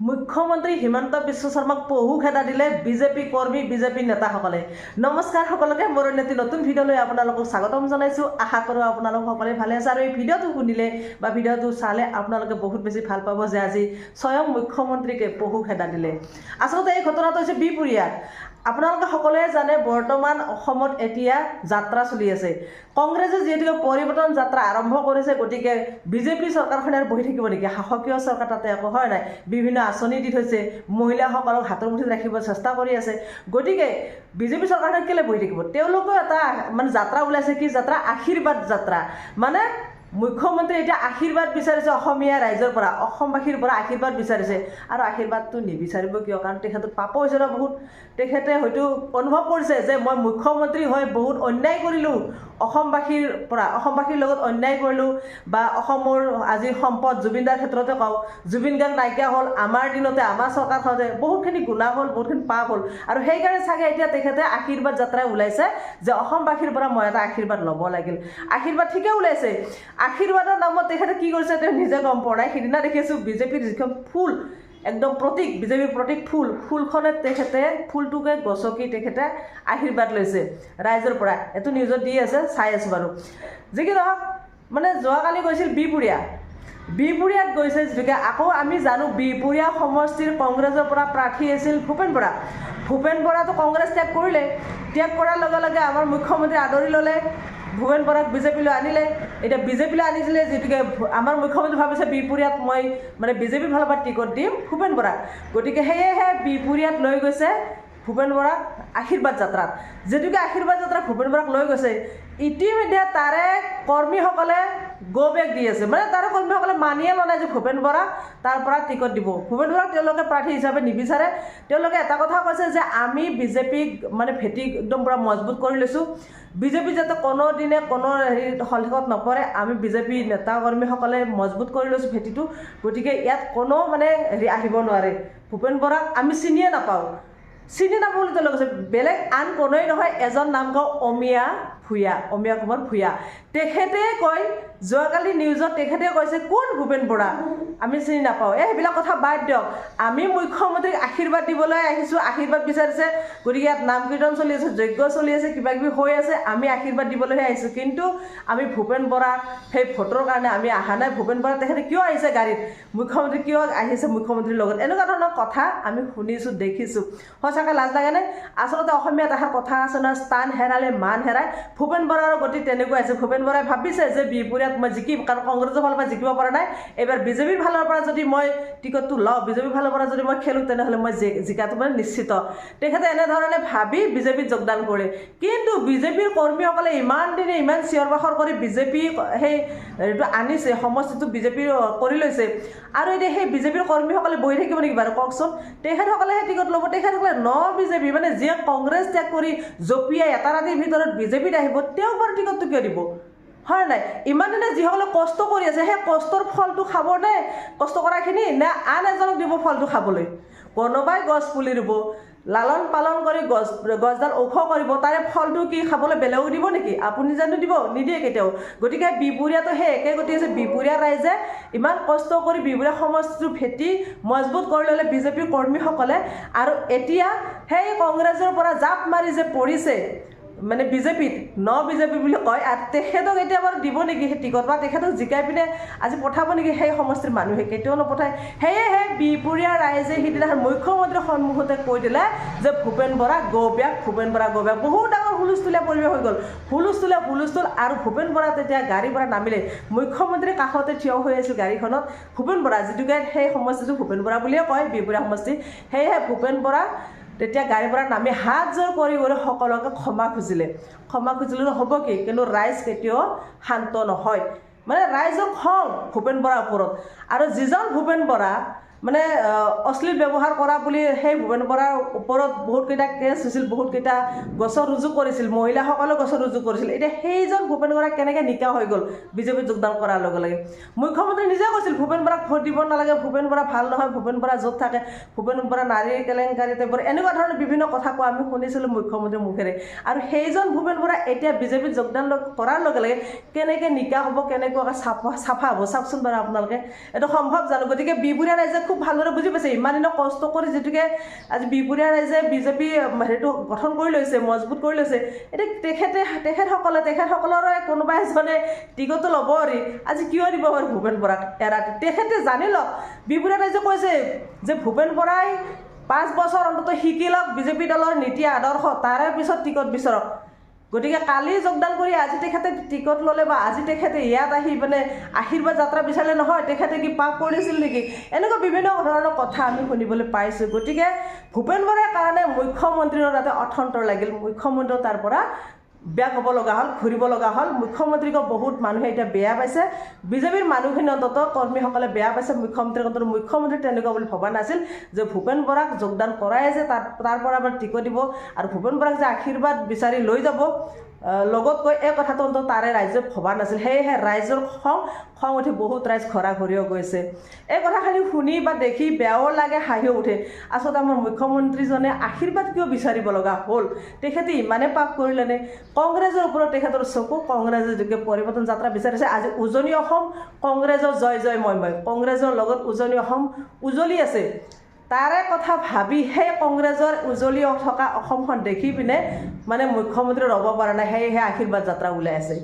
মুখ্যমন্ত্ৰী হিমন্ত বিশ্ব শৰ্মাক পহু খেদা দিলে বিজেপি কৰ্মী বিজেপি নেতাসকলে। নমস্কাৰ সকলোকে, মোৰ অন্যটি নতুন ভিডিঅ'লৈ আপোনালোকক স্বাগতম জনাইছোঁ। আশা কৰোঁ আপোনালোক সকলোৱে ভালে আছে আৰু এই ভিডিঅ'টো শুনিলে বা ভিডিঅ'টো চালে আপোনালোকে বহুত বেছি ভাল পাব যে আজি স্বয়ং মুখ্যমন্ত্ৰীকে পহু খেদা দিলে। আচলতে এই ঘটনাটো হৈছে বিহপুৰীয়াত। আপোনালোকে সকলোৱে জানে বৰ্তমান অসমত এতিয়া যাত্ৰা চলি আছে। কংগ্ৰেছে যিহেতুকে পৰিৱৰ্তন যাত্ৰা আৰম্ভ কৰিছে, গতিকে বিজেপি চৰকাৰখনে আৰু বহি থাকিব নেকি? শাসকীয় চৰকাৰ তাতে একো হয় নাই, বিভিন্ন আঁচনি দি থৈছে, মহিলাসকলক হাতৰ মুঠিত ৰাখিব চেষ্টা কৰি আছে। গতিকে বিজেপি চৰকাৰখনে কেলৈ বহি থাকিব? তেওঁলোকেও এটা যাত্ৰা ওলাইছে। কি যাত্ৰা? আশীৰ্বাদ যাত্ৰা। মানে মুখ্যমন্ত্ৰী এতিয়া আশীৰ্বাদ বিচাৰিছে অসমীয়া ৰাইজৰ পৰা, অসমবাসীৰ পৰা আশীৰ্বাদ বিচাৰিছে। আৰু আশীৰ্বাদটো নিবিচাৰিব কিয়? কাৰণ তেখেতৰ পাপ হৈছে ন বহুত। তেখেতে হয়তো অনুভৱ কৰিছে যে মই মুখ্যমন্ত্ৰী হৈ বহুত অন্যায় কৰিলোঁ অসমবাসীৰ পৰা, অসমবাসীৰ লগত অন্যায় কৰিলোঁ। বা অসমৰ আজি সম্পদ জুবিনদাৰ ক্ষেত্ৰতে কওঁ, জুবিন গাৰ্গ নাইকিয়া হ'ল আমাৰ দিনতে, আমাৰ চৰকাৰখনতে বহুতখিনি গুণা হ'ল, বহুতখিনি পাপ হ'ল। আৰু সেইকাৰণে চাগে এতিয়া তেখেতে আশীৰ্বাদ যাত্ৰাই ওলাইছে যে অসমবাসীৰ পৰা মই এটা আশীৰ্বাদ ল'ব লাগিল। আশীৰ্বাদ ঠিকে ওলাইছে। আশীৰ্বাদৰ নামত তেখেতে কি কৰিছে তেওঁ নিজে গম পোৱা নাই। সিদিনা দেখিছোঁ বিজেপিৰ যিখন ফুল, একদম প্ৰতীক, বিজেপিৰ প্ৰতীক ফুলখনে তেখেতে ফুলটোকে গছকি তেখেতে আশীৰ্বাদ লৈছে ৰাইজৰ পৰা। এইটো নিউজত দি আছে, চাই আছোঁ বাৰু। যি কি নহওক, যোৱাকালি গৈছিল বিহপুৰীয়াত গৈছে যিটোকে আকৌ আমি জানো বিহপুৰীয়া সমষ্টিৰ কংগ্ৰেছৰ পৰা প্ৰাৰ্থী আছিল ভূপেন বৰা। ভূপেন বৰাটো কংগ্ৰেছ ত্যাগ কৰিলে। ত্যাগ কৰাৰ লগে লগে আমাৰ মুখ্যমন্ত্ৰী আদৰি ল'লে, ভূপেন বৰাক বিজেপিলৈ আনিলে। এতিয়া বিজেপিলৈ আনিছিলে যিটোকে আমাৰ মুখ্যমন্ত্ৰী ভাবিছে বিহপুৰীয়াত মই বিজেপিৰ ফালৰ পৰা টিকট দিম ভূপেন বৰাক। গতিকে সেয়েহে বিহপুৰীয়াত লৈ গৈছে ভূপেন বৰাক আশীৰ্বাদ যাত্ৰাত। যিটোকে আশীৰ্বাদ যাত্ৰাত ভূপেন বৰাক লৈ গৈছে, ইতিমধ্যে তাৰে কৰ্মীসকলে গ' বেক দি আছে। তাৰে কৰ্মীসকলে মানিয়ে লোৱা নাই যে ভূপেন বৰাক তাৰ পৰা টিকট দিব। ভূপেন বৰাক তেওঁলোকে প্ৰাৰ্থী হিচাপে নিবিচাৰে। তেওঁলোকে এটা কথা কৈছে যে আমি বিজেপিক ভেটি একদম পূৰা মজবুত কৰি লৈছোঁ। বিজেপি যাতে কোনোদিনে কোনো হলশেষত নপৰে, আমি বিজেপি নেতা কৰ্মীসকলে মজবুত কৰি লৈছোঁ ভেটিটো। গতিকে ইয়াত কোনো আহিব নোৱাৰে। ভূপেন বৰাক আমি চিনিয়ে নাপাওঁ বুলি তেওঁলোকে কৈছে। বেলেগ আন কোনোৱেই নহয়, এজন নাম কওঁ অমিয়া কুমাৰ ভূঞা। তেখেতে কয়, যোৱাকালি নিউজত তেখেতে কৈছে কোন ভূপেন বৰা আমি চিনি নাপাওঁ। সেইবিলাক কথা বাদ দিয়ক, আমি মুখ্যমন্ত্ৰীক আশীৰ্বাদ দিবলৈ আহিছোঁ, আশীৰ্বাদ বিচাৰিছে। গতিকে ইয়াত নাম কীৰ্তন চলি আছে, যজ্ঞ চলি আছে, কিবাকিবি হৈ আছে, আমি আশীৰ্বাদ দিবলৈহে আহিছোঁ। কিন্তু আমি ভূপেন বৰাক সেই ভোটৰ কাৰণে আমি অহা নাই। ভূপেন বৰা তেখেতে কিয় আহিছে গাড়ীত, মুখ্যমন্ত্ৰী কিয় আহিছে মুখ্যমন্ত্ৰীৰ লগত, এনেকুৱা ধৰণৰ কথা আমি শুনিছোঁ, দেখিছোঁ। সঁচাকৈ লাজ লাগেনে? আচলতে অসমীয়াত এষাৰ কথা আছে নহয়, স্থান হেৰালে মান হেৰাই। ভূপেন বৰাৰ গতি তেনেকুৱা আছে। ভূপেন বৰাই ভাবিছে যে বিহপুৰীয়াত মই জিকিম, কাৰণ কংগ্ৰেছৰ ফালৰ পৰা জিকিব পৰা নাই। এইবাৰ বিজেপিৰ ফালৰ পৰা যদি মই টিকটটো লওঁ, বিজেপিৰ ফালৰ পৰা যদি মই খেলোঁ, তেনেহ'লে মই জিকাটো নিশ্চিত। তেখেতে এনেধৰণে ভাবি বিজেপিত যোগদান কৰে। কিন্তু বিজেপিৰ কৰ্মীসকলে ইমান দিনে ইমান চিঞৰ বাখৰ কৰি বিজেপি সেই আনিছে, সমষ্টিটো বিজেপিৰ কৰি লৈছে। আৰু এতিয়া সেই বিজেপিৰ কৰ্মীসকলে বহি থাকিব নেকি বাৰু কওকচোন? তেখেতসকলেহে টিকট ল'ব। তেখেতসকলে বিজেপি যিয়ে কংগ্ৰেছ ত্যাগ কৰি জঁপিয়াই এটা ৰাতিৰ ভিতৰত বিজেপিত আহিব, তেওঁক বাৰু টিকটটো কিয় দিব? হয় নাই? ইমান দিনে যিসকলে কষ্ট কৰি আছে, সেই কষ্টৰ ফলটো খাব নে কষ্ট কৰাখিনি, নে আন এজনক দিব ফলটো খাবলৈ? কোনোবাই গছ পুলি ৰুব, লালন পালন কৰি গছডাল ওখ কৰিব, তাৰে ফলটো কি খাবলৈ বেলেগক দিব নেকি? আপুনি জানো দিব? নিদিয়ে কেতিয়াও। গতিকে বিহপুৰীয়াতো সেই একে গতি আছে। বিহপুৰীয়া ৰাইজে ইমান কষ্ট কৰি বিহপুৰীয়া সমষ্টিটো ভেটি মজবুত কৰি ল'লে বিজেপিৰ কৰ্মীসকলে, আৰু এতিয়া সেই কংগ্ৰেছৰ পৰা জাপ মাৰি যে পৰিছে বিজেপিত, বিজেপি বুলি কয়। আৰু তেখেতক এতিয়া বাৰু দিব নেকি সেই টিকট, বা তেখেতক জিকাই পিনে আজি পঠাব নেকি সেই সমষ্টিৰ মানুহে? কেতিয়াও নপঠায়। সেয়েহে বিহপুৰীয়া ৰাইজে সিদিনাখন মুখ্যমন্ত্ৰীৰ সন্মুখতে কৈ দিলে যে ভূপেন বৰা গ' বেক, ভূপেন বৰা গ' বেক। বহুত ডাঙৰ হুলস্থুলীয়া পৰিৱেশ হৈ গ'ল, হুলস্থুল। আৰু ভূপেন বৰা তেতিয়া গাড়ীৰ পৰা নামিলে। মুখ্যমন্ত্ৰীৰ কাষতে থিয় হৈ আছিল গাড়ীখনত ভূপেন বৰা, যিটোকে সেই সমষ্টিটো ভূপেন বৰা বুলিয়ে কয়, বিহপুৰীয়া সমষ্টি। সেয়েহে ভূপেন বৰা তেতিয়া গাড়ীৰ পৰা নামি হাত জোৰ কৰি সকলোকে ক্ষমা খুজিলে হ'ব কি? কিন্তু ৰাইজ কেতিয়াও শান্ত নহয়। ৰাইজৰ খং ভূপেন বৰাৰ ওপৰত। আৰু যিজন ভূপেন বৰা অশ্লীল ব্যৱহাৰ কৰা বুলি সেই ভূপেন বৰাৰ ওপৰত বহুতকেইটা কেছ হৈছিল, বহুতকেইটা গোচৰ ৰুজু কৰিছিল, মহিলাসকলেও গোচৰ ৰুজু কৰিছিল। এতিয়া সেইজন ভূপেন বৰা কেনেকৈ নিকা হৈ গ'ল বিজেপিত যোগদান কৰাৰ লগে লগে? মুখ্যমন্ত্ৰী নিজে কৈছিল ভূপেন বৰাক ভোট দিব নালাগে, ভূপেন বৰা ভাল নহয়, ভূপেন বৰা য'ত থাকে, ভূপেন বৰা নাৰীৰ কেলেংকাৰী টাইপৰ এনেকুৱা ধৰণৰ বিভিন্ন কথা কোৱা আমি শুনিছিলোঁ মুখ্যমন্ত্ৰীৰ মুখেৰে। আৰু সেইজন ভূপেন বৰা এতিয়া বিজেপিত যোগদান কৰাৰ লগে লগে কেনেকৈ নিকা হ'ব, কেনেকুৱাকৈ চাফা হ'ব চাওকচোন বাৰু আপোনালোকে। এইটো সম্ভৱ জানো? গতিকে বিহপুৰীয়া ৰাইজে খুব ভালদৰে বুজি পাইছে ইমান দিনৰ কষ্ট কৰি যিটোকে আজি বিপুৰীয়া ৰাইজে বিজেপি হেৰিটো গঠন কৰি লৈছে মজবুত কৰি লৈছে এতিয়া তেখেতসকলৰে কোনোবা এজনে টিকটো ল'ব আৰু আজি কিয় দিব বাৰু ভূপেন বৰাক এৰাতি তেখেতে জানি লওক বিপুৰীয়া ৰাইজে কৈছে যে ভূপেন বৰাই 5 বছৰ অন্তত শিকি লওক বিজেপি দলৰ নীতি আদৰ্শ তাৰে পিছত টিকট বিচৰক গতিকে কালি যোগদান কৰি আজি তেখেতে টিকট ল'লে বা আজি তেখেতে ইয়াত আহি মানে আশীৰ্বাদ যাত্ৰা বিচাৰিলে নহয় তেখেতে কি পাপ কৰিছিল নেকি এনেকুৱা বিভিন্ন ধৰণৰ কথা আমি শুনিবলৈ পাইছোঁ গতিকে ভূপেন বৰাৰ কাৰণে মুখ্যমন্ত্ৰীৰ তাতে অথন্তৰ লাগিল মুখ্যমন্ত্ৰী তাৰ পৰা বেয়া ক'ব লগা হ'ল ঘূৰিব লগা হ'ল মুখ্যমন্ত্ৰীক বহুত মানুহে এতিয়া বেয়া পাইছে বিজেপিৰ মানুহখিনি অন্তত কৰ্মীসকলে বেয়া পাইছে মুখ্যমন্ত্ৰী তেনেকুৱা বুলি ভবা নাছিল যে ভূপেন বৰাক যোগদান কৰাই যে তাৰ পৰা আমাৰ টিকট দিব আৰু ভূপেন বৰাক যে আশীৰ্বাদ বিচাৰি লৈ যাব লগত কৈ এই কথাটো অন্তত তাৰে ৰাইজে ভবা নাছিল সেয়েহে ৰাইজৰ খং উঠি বহুত ৰাইজ ঘৰা ঘৰিও গৈছে এই কথাখিনি শুনি বা দেখি বেয়াও লাগে হাঁহিও উঠে আচলতে আমাৰ মুখ্যমন্ত্ৰীজনে আশীৰ্বাদ কিয় বিচাৰিব লগা হ'ল তেখেতে ইমানে পাপ কৰিলেনে কংগ্ৰেছৰ ওপৰত তেখেতৰ চকু কংগ্ৰেছে যিটো পৰিৱৰ্তন যাত্ৰা বিচাৰিছে আজি উজনি অসম কংগ্ৰেছৰ জয় জয় ময় কংগ্ৰেছৰ লগত উজনি অসম উজলি আছে তাৰে কথা ভাবিহে কংগ্ৰেছৰ উজলি থকা অসমখন দেখি পিনে মানে মুখ্যমন্ত্ৰী ৰ'ব পৰা নাই সেয়েহে আশীৰ্বাদ যাত্ৰা ওলাই আছে